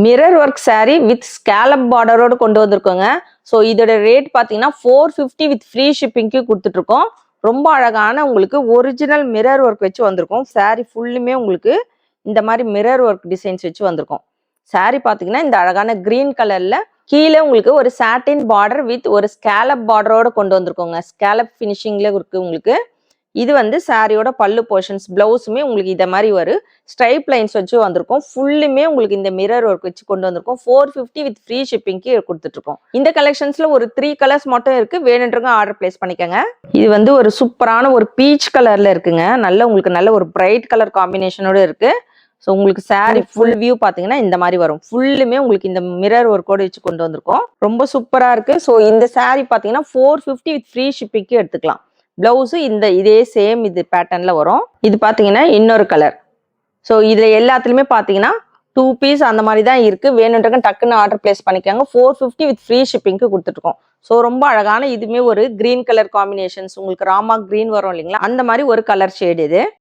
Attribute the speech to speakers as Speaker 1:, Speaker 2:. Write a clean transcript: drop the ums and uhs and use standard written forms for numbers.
Speaker 1: Mirror work saree with scallop பார்டரோட கொண்டு வந்திருக்கோங்க. ஸோ இதோட ரேட் பார்த்தீங்கன்னா 450 வித் ஃப்ரீ ஷிப்பிங்க்கு கொடுத்துட்ருக்கோம். ரொம்ப அழகான உங்களுக்கு ஒரிஜினல் மிரர் ஒர்க் வச்சு வந்திருக்கும். saree ஃபுல்லுமே உங்களுக்கு இந்த மாதிரி மிரர் ஒர்க் டிசைன்ஸ் வச்சு வந்திருக்கும். saree பார்த்தீங்கன்னா இந்த அழகான கிரீன் கலர்ல கீழே உங்களுக்கு ஒரு சாட்டின் பார்டர் வித் ஒரு ஸ்கேலப் பார்டரோட கொண்டு வந்திருக்கோங்க. ஸ்கேலப் ஃபினிஷிங்ல இருக்கு உங்களுக்கு. இது வந்து சாரியோட பல்லு போர்ஷன்ஸ். பிளவுஸுமே உங்களுக்கு இதை மாதிரி ஒரு ஸ்ட்ரைப் லைன்ஸ் வச்சு வந்திருக்கும். ஃபுல்லுமே உங்களுக்கு இந்த மிரர் ஒர்க் வச்சு கொண்டு வந்திருக்கும். 450 வித் ஃப்ரீ ஷிப்பிங்க்கு கொடுத்துட்ருக்கோம். இந்த கலெக்ஷன்ஸ்ல ஒரு 3 கலர்ஸ் மட்டும் இருக்கு. வேணுன்றவங்க ஆர்டர் பிளேஸ் பண்ணிக்கோங்க. இது வந்து ஒரு சூப்பரான ஒரு பீச் கலர்ல இருக்குங்க. நல்ல உங்களுக்கு நல்ல ஒரு பிரைட் கலர் காம்பினேஷனோட இருக்கு. ஸோ உங்களுக்கு saree ஃபுல் வியூ பார்த்தீங்கன்னா இந்த மாதிரி வரும். ஃபுல்லுமே உங்களுக்கு இந்த மிரர் ஒர்க்கோட வச்சு கொண்டு வந்திருக்கோம். ரொம்ப சூப்பரா இருக்கு. ஸோ இந்த saree பார்த்தீங்கன்னா 450 வித் ஃப்ரீ ஷிப்பிங்க்கு எடுத்துக்கலாம். பிளவுஸு இதே சேம் இது பேட்டர்ன்ல வரும். இது பார்த்தீங்கன்னா இன்னொரு கலர். ஸோ இதுல எல்லாத்துலயுமே பார்த்தீங்கன்னா 2 பீஸ் அந்த மாதிரி தான் இருக்கு. வேணுன்றவங்க டக்குன்னு ஆர்டர் பிளேஸ் பண்ணிக்கோங்க. 450 வித் ஃப்ரீ ஷிப்பிங்க்கு கொடுத்துருக்கோம். ஸோ ரொம்ப அழகான இதுவுமே ஒரு கிரீன் கலர் காம்பினேஷன்ஸ். உங்களுக்கு ராமா கிரீன் வரும் இல்லைங்களா, அந்த மாதிரி ஒரு கலர் ஷேட் இது.